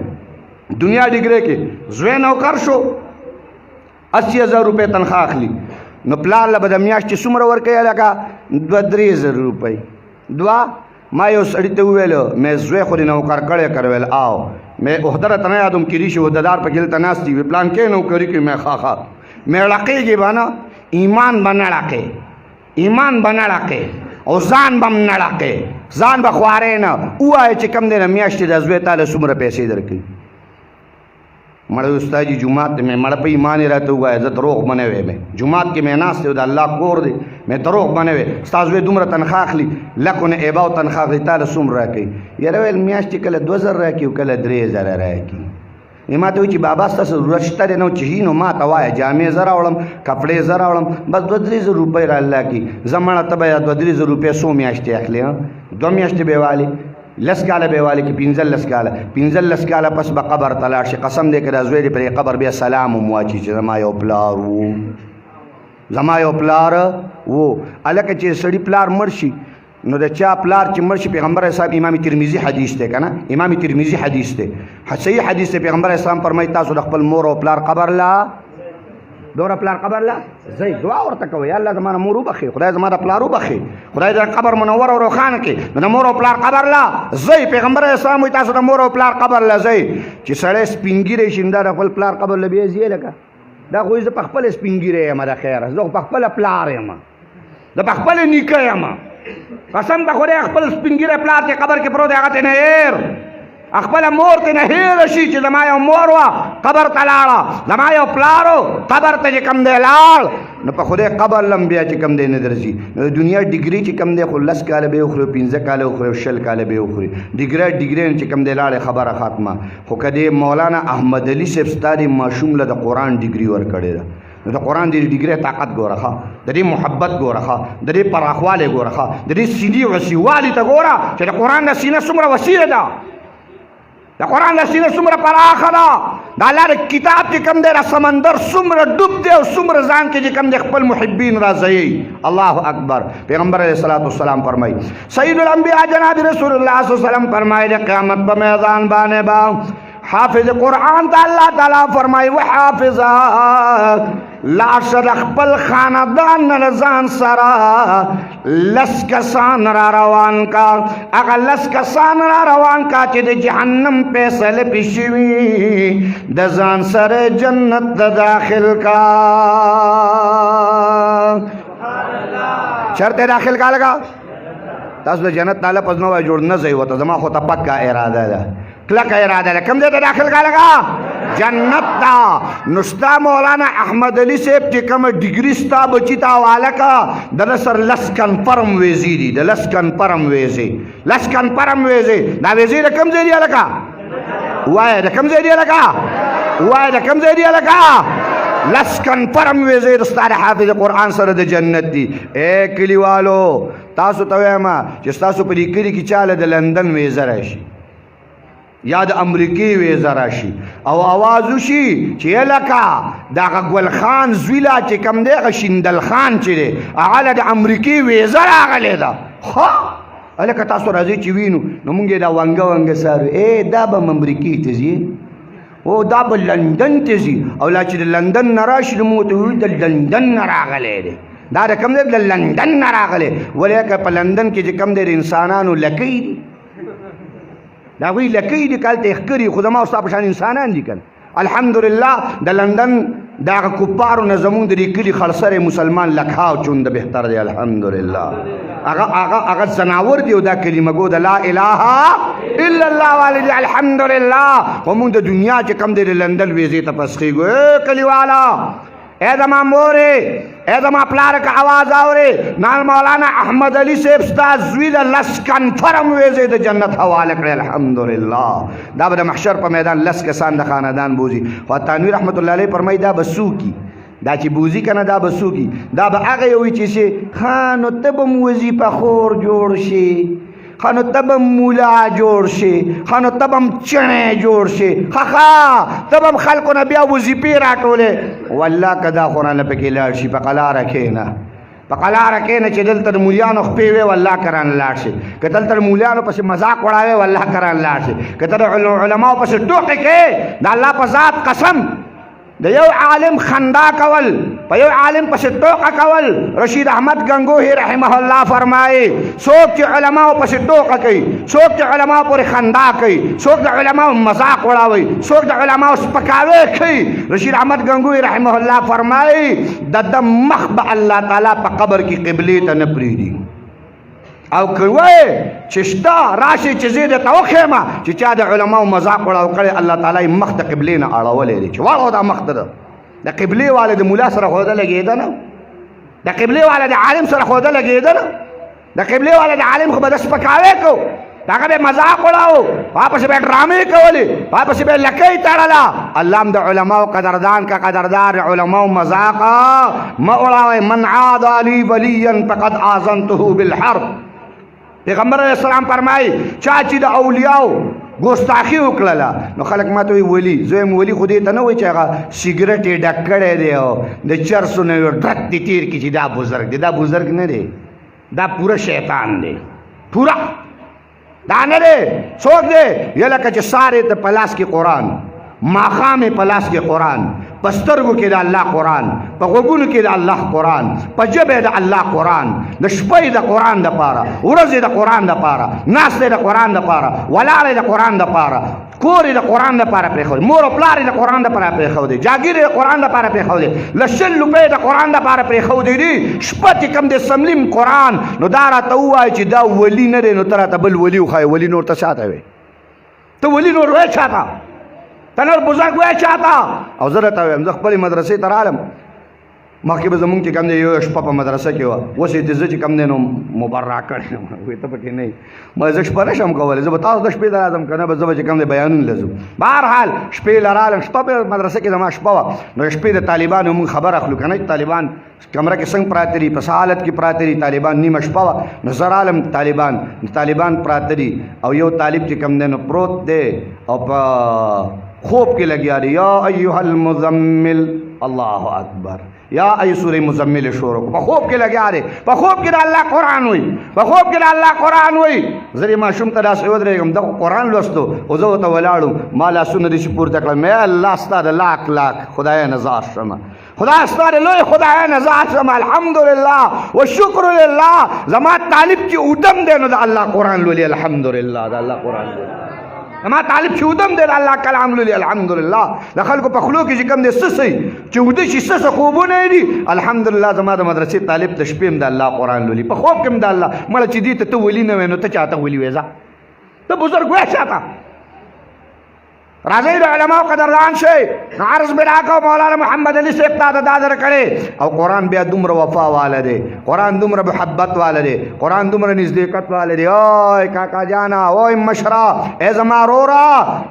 دنیا ډګرۍ کې زوی نوکر شو 80,000 روپۍ تنخوا اخلي نو پلار له به د میاشتې څومره ورکوي لکه 2-3,000 روپۍ ما یو سړي ته وویلو مې زوی خو دې نوکر کړی کرویل آو مې عهده راته نه یادوم کېدای شي عهدهدار پکې دلته ناست وي پلان کې نوکري کې مې ښه مې ړقېږي به نه ایمان به نه ړقې ایمان به نه ړقې او ځان به هم نه ړقې ځان به خوارې نه ووایه چې کوم دی نه میاشتې د زوی تاله څومره پیسې درکوي مړه استاد جي جمعات ته مې مړه په ایمان یې راته ووایه زه دروغ به نه ویم جمعات کې مې ناست دی د الله کور دی مې دروغ به نه وی ستا زوی دومره تنخوا اخلي لکو نه ایباو تنخوا اخلي تاله څومره راکوي یاره ویل میاشتې کله 2,000 راکوي او کله 3,000 راکوي ما ته وایي چې بابا ستاسو ضرورت شته دی نو چې هي نو ما ته وایه جامې زه راوړم کپړې زه راوړم بس 2-3,000 روپۍ را الله کړي زه مړه ته به 2-3,000 روپۍ څو میاشتې اخلي 2 میاشتې به والي 10 کاله به والي کې 15 کاله پس به قبر ته لاړ شي قسم دی که د زوی پرې قبر بیا سلام هم واچي چې زما یو پلار و زما یو پلار و هلکه چې سړي پلار مړ شي نو د چا پلار چې مړ شي پیغمبر صاحب امام ترمذي حدیث دی که نه امام ترمذي حدیث دی صحیح حدیث دی پیغمبر اسلام فرمایي تاسو د خپل مور او پلار قبر لا دوره پلار قبر لا زی دعا ورته کوئ یا الله زما د مور وبخي خدای زما د پلار وبخي خدای د قبر منور او روښانه کړي نو د مور او پلار قبر لا زی پیغمبر اسلام وایي تاسو د مور او پلار قبر لا زی چې سړی سپینګیری شي دا د خپل پلار قبر له بیا ځي لکه دا خو زه په خپل سپینګیری یم د خیره زه په خپل پلار یم د په خپل نیکه یم قسم د خدای خپل سپینګیری پلار چې قبر کې پروت دی هغه ته نه هېر خپل مور ته نه هېره شي چې زما یو مور وه قبر ته لاړه زما یو پلارو قبر ته چې کوم دی لاړ نو په خدای قبر لم بیا چې کوم دی نه درځي نو د دنیا ډګري چې کوم دی خو 10 کاله به وخوري 15 کاله وخوري 20 کاله به وخوري ډګري چې کوم دی لاړې خبره ختمه خو که دی مولانا احمد علي صاحب ستا د ماشوم له د قرآن ډګري ورکړې ده نو د قرآن د ډګري طاقت ګوره ښه د دې محبت ګوره ښه د دې پراخوالی ګوره ښه د دې سینې وسیوالي ته ګوره چې د قرآن د سینه څومره وسیع ده د قرآن د سینه څومره پراخه ده د الله د کتاب چې کوم دی د سمندر څومره ډوب دی او څومره ځان کې چې کوم دی خپل محبین را ځایي الله اکبر پیغمبر علیه الصلاة والسلام فرمایي سید الانبیاء جناب رسول الله صلی الله علیه وسلم فرمایي د قیامت په میدان باندې به حافظ قرآن ته الله تعالی فرمایي وحافظه لاړ شه د خپل خاندان نه ځان سره 10 کسان را روان کا هغه 10 کسان را روان کا چې د جهنم فیصله پې شوي د ځان سره جنت ته داخل کا چرته داخل کا لگا تاسو د جنت تاله پس نو جوړ نه ځای وته زما خو ته پکا اراده ده کلکه اراده ده کوم ځای ته داخل کا لگا جنت تا نستا مولانا احمد علی صاحب چې کوم ډیګري ستا بچی ته حواله کا د نصر 10 کنفرم ویزي دي د 10 کنفرم ویزي 10 کنفرم ویزي دا ویزي د کوم ځای دی لکه وای د کوم ځای دی لکه وای د کوم ځای دی لکه 10 کنفرم ویزي د ستاره حافظ قرآن سره د جنت دی اے کلیوالو تاسو ته وایم چې ستاسو په دې کلي کې چاله د لندن ویزه راشي یا د امریکې ویزه راشي او آواز وشي چې لکه دغه ګل خان زوی لا چې کوم دی هغه شیندل خان چې دی هغه له د امریکې ویزه راغلی ده ښه هلکه تاسو راځئ چې وینو نو مونږ یې دا ونګه ونګه سارو دا به امریکې ته ځي او دا به لندن ته ځي او لا چې د لندن نه راشي نو مونږ ته وایي د لندن نه راغلی دی دا د کوم دی د لندن نه راغلی ولې که په لندن کې چې کوم دی د انسانانو لکۍ دي دا وی لکۍ دي کالته ښکري خو زما او ستا په شان انسانان دي کنه الحمدلله د لندن د هغه کفارو نه زمونږ د دې کلي خړسری مسلمان لکهاو چونده بهتر دی الحمدلله هغه ځناور دی او دا کلمه ګو د لا اله الا الله والدي الحمدلله خو مونږ د دنیا چې کم دی د لندن ویزې ته پسخېږو کلیوالا اے زما مورې اے زما پلار که آواز اورې نال مولانا احمد علي صاحب ستا زوی له لس کنفرم ویزې د جنت حواله کړې الحمدلله دا به د محشر په میدان لس کسان د خاندان بوزي خو تنویر رحمت الله علیه فرمایي دا به څوکي دا چې بوزي که نه دا به څوکي دا به هغه یې وي چې سي ښه نو ته به م وظیفه خور جوړ شي ښه نو ته به مولا جوړ شي ښه نو ته به م چڼی جوړ شي ښه ته به م خلکو نه بیا وظیفې راټولې والله که دا خو رانه پکې لاړ شي په قلاره کښېنه په قلاره کښېنه چې دلته د مولیانو خپې وې والله که رانه لاړ شي که دلته د مولیانو پسې مذاق وړاوې والله که رانه لاړ شي که ته د علماو پسې ټوکې کې د الله په ذات قسم د یو عالم خندا کول په یو عالم پسې ټوکه کول رشید احمد گنگوهی رحمه الله فرمایي څوک چې علماو پسې ټوکه کوي څوک چې علماو پورې خندا کوي څوک د علماو مذاق وړاوي څوک د علماو سپکاوی کوي رشید احمد گنگوهی رحمه الله فرمایي د ده مخ به الله تعالی په قبر کې قبلې ته نه پرېږدي او کوي چې شته راشي چې زه درته وښیم چې چا د علماو مذاق وړاو کړی الله تعالی یې مخ د قبلې نه اړولی دی چې واړو دا مخ ده د قبلې والا د ملا سره خو ده لګېده نه د قبلې والا د عالم سره خو ده لګېده نه د قبلې والا د عالم خو به د سپکاوی کو هغه به مذاق وړاو واپسې به یې ډرامې کولې واپسې به یې لکۍ تړله الله هم د علماو قدردان که قدردار علماو مذاقه مه وړاوئ من عاد لي ولیا فقد آذنته بالحرب پیغمبر علیہ السلام فرمایي چا چې د اولیاو ګستاخي وکړله نو خلک ما ته وایي ولي زه یم ولي خو دې ته نه وایي چې هغه سګرټ یې ډک کړی دی او د چرسو نه یې ډک دي تېر کړي چې دا بزرګ دی دا بزرګ نه دی دا پوره شیطان دی پوره دا نه دی څوک دی یا لکه چې سارې ته په لاس کې قرآن ماښام یې په لاس کې قرآن په سترګو کې د الله قرآن په غوږونو کې د الله قرآن په ژبه د الله قرآن د شپې د قرآن دپاره ورځې د قرآن دپاره ناستې د قرآن دپاره ولاړې د قرآن دپاره کور یې د قرآن دپاره پرېښودی مور او پلار یې د قرآن دپاره پرېښودی جاګیر یې د قرآن دپاره پرېښودی له 100 روپۍ د قرآن دپاره پرېښودی دي شپه چې کوم دی سملیم قرآن نو دا راته ووایي چې دا ولی نه دی نو ته راته بل ولی وښایې ولی نور ته چاته وې ته ولی نور وایې چاته ته نور بزرګ وایې چاته او زه راته وایم زه خپلې مدرسې ته رالم مخکې به زمونږ چې کوم دی یو شپه په مدرسه کې وه اوس یې زه چې کوم دی نو مبرا کړی یم وایي ته پکې نه یې زه شپه نه شم کولی زه به تاسو د شپې ته راځم که نه به زه به چې کوم دی بیانونه له ځم بهرحال شپې له رالم شپه په مدرسه کې زما شپه وه نو شپې د طالبانو مونږ خبر اخلو که نه طالبان کمره کې څنګه پراته دي په څه حالت کې پراته دي طالبان نیمه شپه وه نو زه رالم طالبان پراته دي او یو طالب چې کوم دی نو پروت دی او په خوب کې لګیا دی یا ایها المزمل الله اکبر یا ای سورې مزمل شروع په خوب کې لګیا دی په خوب کې د الله قرآن وي په خوب کې د الله قرآن وي زه دې ماشوم ته داسې ودرېږم دغه قرآن لوستو او زه ورته ولاړم ما لاسونه داسې پورته کړل مې الله ستا د لاک لاک خدایه نزار شمه خدا ستا د لوی خدایه نزار شمه الحمدلله و شکر لله زما طالب چې ودم دی نو د الله قرآن لولي الحمدلله د الله قرآن لولي زما طالب چې ودم دی د الله کلام لولي الحمدلله د خلکو په خولو کې چې کوم دی سسئ چې وده شي سسه خوبونه یې دي الحمدلله زما د مدرسې طالب د شپې هم د الله قرآن لولي په خوب کې هم د الله مړه چې دې ته ته ولي نه وې نو ته چاته ولي وې ځه ته بزرګ وې چاته راځئ د علماو قدردان شئ عرض مې راکړو مولانا محمد علي صاحب ته دا درکړې او قرآن بیا دومره وفا واله دی قرآن دومره محبت واله دی قرآن دومره نزدېکت واله دی اوی کاکا جانا اوی مشره ای زما وروره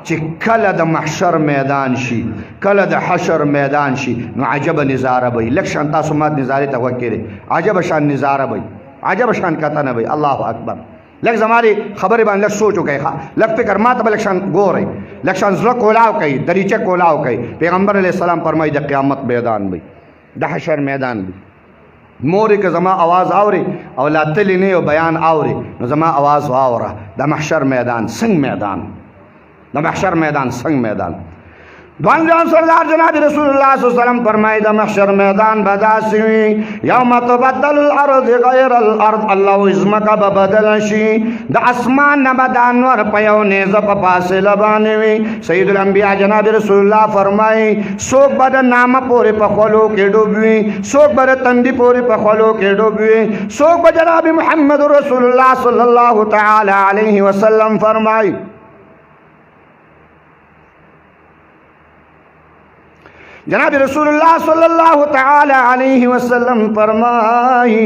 چې کله د محشر میدان شي کله د حشر میدان شي نو عجبه نظاره به وي لږ شان تاسو مات نظارې ته غوږ کېږدئ عجبه شان نظاره به وي عجب شان کته نه وي. الله اکبر. لږ زماري خبرې باندې لږ سوچ وکړئ، لږ فکر ما ته به لږ شان ګورئ، لږ شان زړه کولاو کوي، دریچه کولاو کوي. پیغمبر علیه السلام فرمایي د قیامت میدان وي، د حشر میدان وي. مورې که زما آواز اوري او لا تلې نه یو بیان اوري نو زما آواز واوره. د محشر میدان څنګه میدان، د محشر میدان څنګه میدان. دوان جان سردار جناب رسول الله صلی الله علیه وسلم فرمایي د محشر میدان به داسې وي یوم تبدل الارض غیر الارض، الله ازمکه به بدل شي، د اسمان نه به د انور په یو نیزه په فاصله باندې وي. سید الانبیا جناب رسول الله فرمایي څوک به د نامه پورې په خولو کې ډوب وي، څوک به د تندي پورې په خولو کې ډوب وي، څوک به جناب محمد رسول الله صلی الله تعالی علیه وسلم فرمایي جناب رسول الله صلی الله تعالی علیہ وسلم فرمائی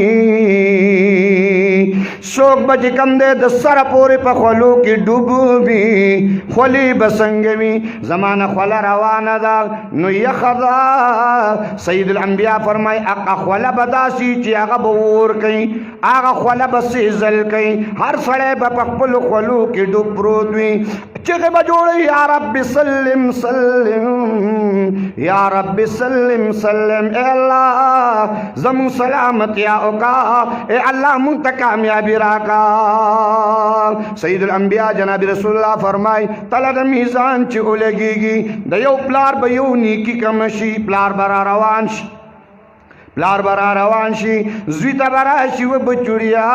شوق بچ کم دے د سر پورې په خولو کې ډوبوي، خولي بسنګوي، زمانه خوله روانه ده نو یخدا. سید الانبیاء فرمای اقا خوله بداسي چې هغه به ور کوي، هغه خوله به سیزل کوي، هر سړی به په خپل خولو کې ډوب پروت وي. چغه به جوړي یا رب سلم سلم، یا رب سلم سلم، اے الله زمو سلامت یا اوکا، اے الله مونږ ته کامیابی راکا. سید الانبیاء جناب رسول الله فرمای تله د میزان چې ولګيږي د یو پلار به یو نیکی کم شي، پلار برا روان شي، پلار برا روان شي، زوی ته برا شي و بچوړیا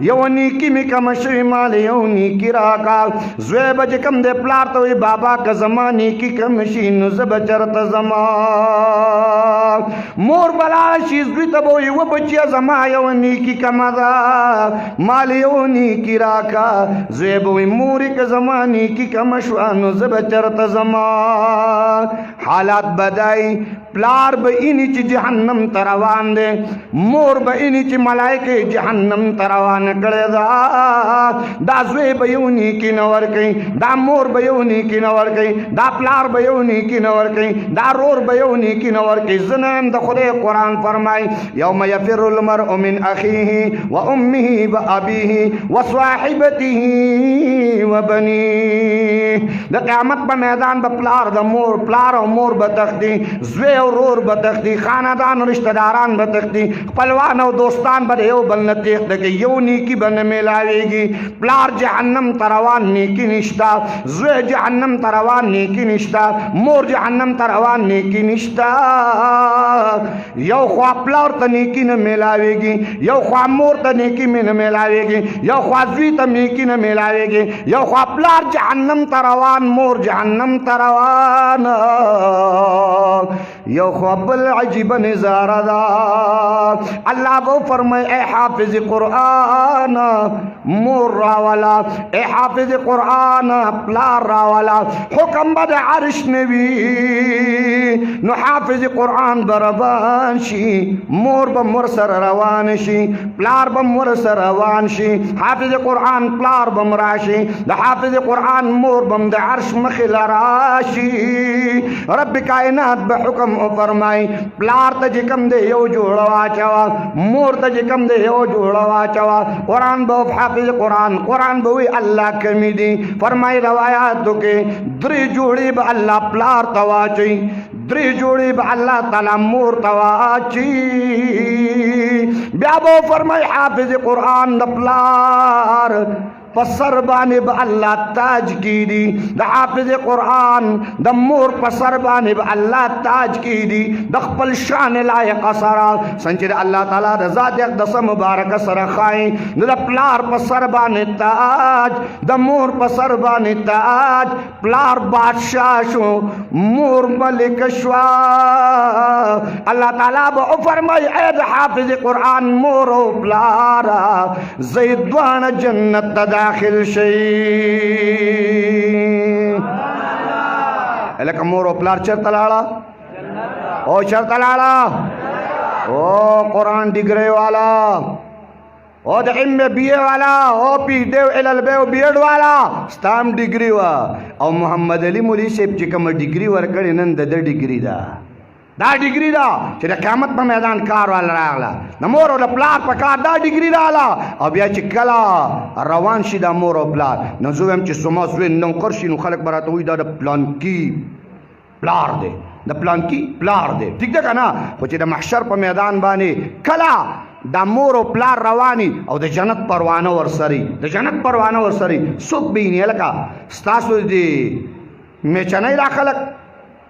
یو نیکی می کم شي مال یو نیکی راکا. زوی بچ کم دے پلار ته وي بابا که زما نیکی کم شي نو زه به چرته زما. مور بلا شي زوی ته به وي و بچیا زما یو نیکی کم ده مال یو نیکی راکا. زوی به وي مورې که زما نیکی کم شوه نو زه به چرته زما. حالات بدای، پلار به اینی چې جهنم تروان دے، مور به اینی چې ملائکه جهنم تروان کړی دا. دا زوی به یو نیکی نه ورکوي، دا مور به یو نیکی نه ورکوي، دا پلار به یو نیکی نه ورکوي، دا رور به یو نیکی نه ورکوي. زنم د خدای قرآن فرمای یوم یفر المرء من اخیه و امه و ابیه و صاحبته و بنیه. د قیامت په میدان به پلار د مور، پلار او مور به تختی، زوی او رور به تختی، خاندان او رشتہ داران به تختی، خپلوان او دوستان به یو بل نه تخته کې یو نیکی به نه میلاویږي. پلار جهنم تروان نیکی نشتا، زوی جهنم تروان نیکی نشتا، مور جهنم تروان نیکی نشتا. یو خوا پلار ته نیکی نه میلاویږي، یو خوا مور ته نیکی نه میلاویږي، یو خوا زوی ته نیکی نه میلاویږي، یو خوا پلار جهنم تروان، مور جهنم تروان، یو خوا بل عجیب نظاره دا. اللہ وہ فرمائے اے حافظ قرآن مور راولا، اے حافظ قرآن پلار راولا، حکم بد عرش نوی نو حافظ قرآن بربان شي، مور بمور سر روان شي، پلار بمور سر روان شي، حافظ قرآن پلار بم راشي، د حافظ قرآن مور بم د عرش مخل راشي. رب کائنات به حکم او فرمای پلار ته جکم دے یو جوړا واچوا، مور ته جکم دے یو جوړا واچوا. قرآن به حافظ قرآن، قرآن به وی الله کمی دی. فرمای روایاتو کې درې جوړې به الله پلار ته واچي، درې جوړې به الله تعالی مور ته واچي. بیا به فرمای حافظ قرآن د پلار پسر باندې به الله تاج کی دی، د حافظ قرآن د مور پسر باندې به الله تاج کی دی، د خپل شان لایق سره څنګه الله تعالی د ذات اقدس مبارک سره خای. د پلار پسر باندې تاج، د مور پسر باندې تاج. پلار بادشاہ شو، مور ملک شو. الله تعالی به فرمای اے د حافظ قرآن مور او پلار زیدوان جنت داخل شي. الکه مور او پلار چرته لاړه او چرته لاړه او قرآن ډیګری والا او د ایم بی اے والا او پی ډیو ال ال بی او بی ایڈ والا ستام ډیګری وا. او محمد علي مولوی صاحب چې کوم ډیګری ورکړي نن د ډیګری دا دا ډیګري دا چې د قیامت په میدان کار والا راغله د مور او د پلار په کار دا ډیګري راغله او بیا چې کله روان شي د مور او پلار نو زه وایم چې زما زوی نوکر شي نو خلک به راته وایي دا د پلانکي پلار دی د پلانکي پلار دی ټیک ده که نه خو چې د محشر په میدان باندې کله دا مور او پلار رواني او د جنت پروانه ورسري د جنت پروانه ورسري څوک به یې لکه ستاسو د میچنۍ دا خلک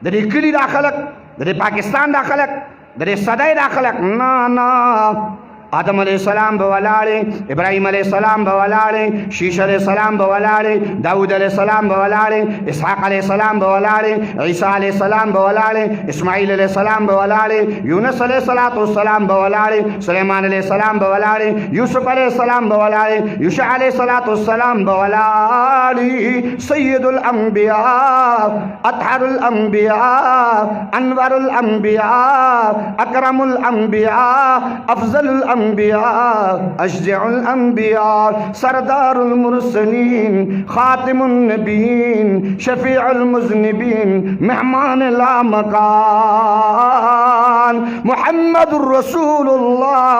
د دې کلي دا خلک د دې پاکستان دا خلک د دې صدۍ دا خلک نه آدم علیہ السلام بولاړې ابراهیم علیہ السلام بولاړې شیش علیہ السلام بولاړې داود علیہ السلام بولاړې اسحاق علیہ السلام بولاړې عیسی علیہ السلام بولاړې اسماعیل علیہ السلام بولاړې یونس علیہ السلام بولاړې سلیمان علیہ السلام بولاړې یوسف علیہ السلام بولاړې یوشع علیہ السلام بولاړې سید الانبیاء اطهر الانبیاء انور الانبیاء اکرم الانبیاء افضل الانبیاء اشجع الانبیاء سردار المرسلین خاتم النبیین شفیع المذنبین مہمان لا مکان محمد رسول اللہ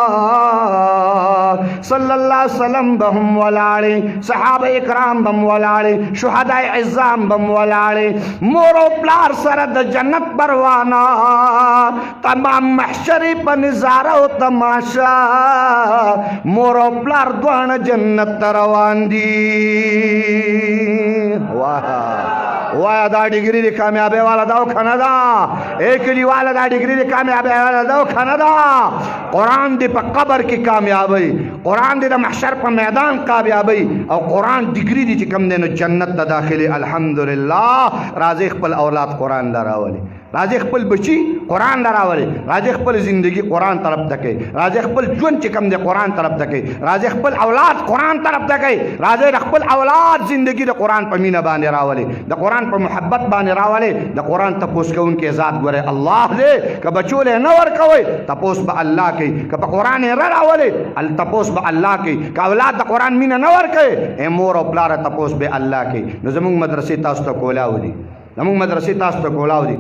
صلی اللہ علیہ وسلم بہم ولاڑے صحابہ اکرام بہم ولاڑے شہداء عظام بہم ولاڑے مور و پلار سرد جنت بروانا تمام محشری پا نظارہ و تماشا مور او پلار دوانه جنت ته روان دي وایا دا ډیګري د کامیابی والا دا او کنه دا کلی والا دا ډیګري د کامیابی والا دا او کنه دا قرآن دی په قبر کې کامیابی قرآن دی د محشر په میدان کامیابی او قرآن ډیګري دی چې کم دی نو جنت ته داخلي الحمدلله راځي خپل اولاد قرآن لراولي راځي خپل بچي قرآن لراولي راځي خپل زندگی قرآن طرف ته کوي راځي خپل ژوند چې کم دی قرآن طرف ته کوي راځي خپل اولاد قرآن طرف ته کوي راځي خپل اولاد زندگی د قرآن په مینه باندې راولي د قرآن په محبت باندې راولي د قرآن تپوس کوونکی ذات ګوره الله دې که بچو له نه ورکوي تپوس به الله کوي که په قرآن یې راولي تپوس به الله کوي که اولاد د قرآن مینه نه ورکوي مور او پلار تپوس به الله کوي نو زموږ مدرسې تاسو ته کولاو دي زموږ مدرسې تاسو ته کولاو دي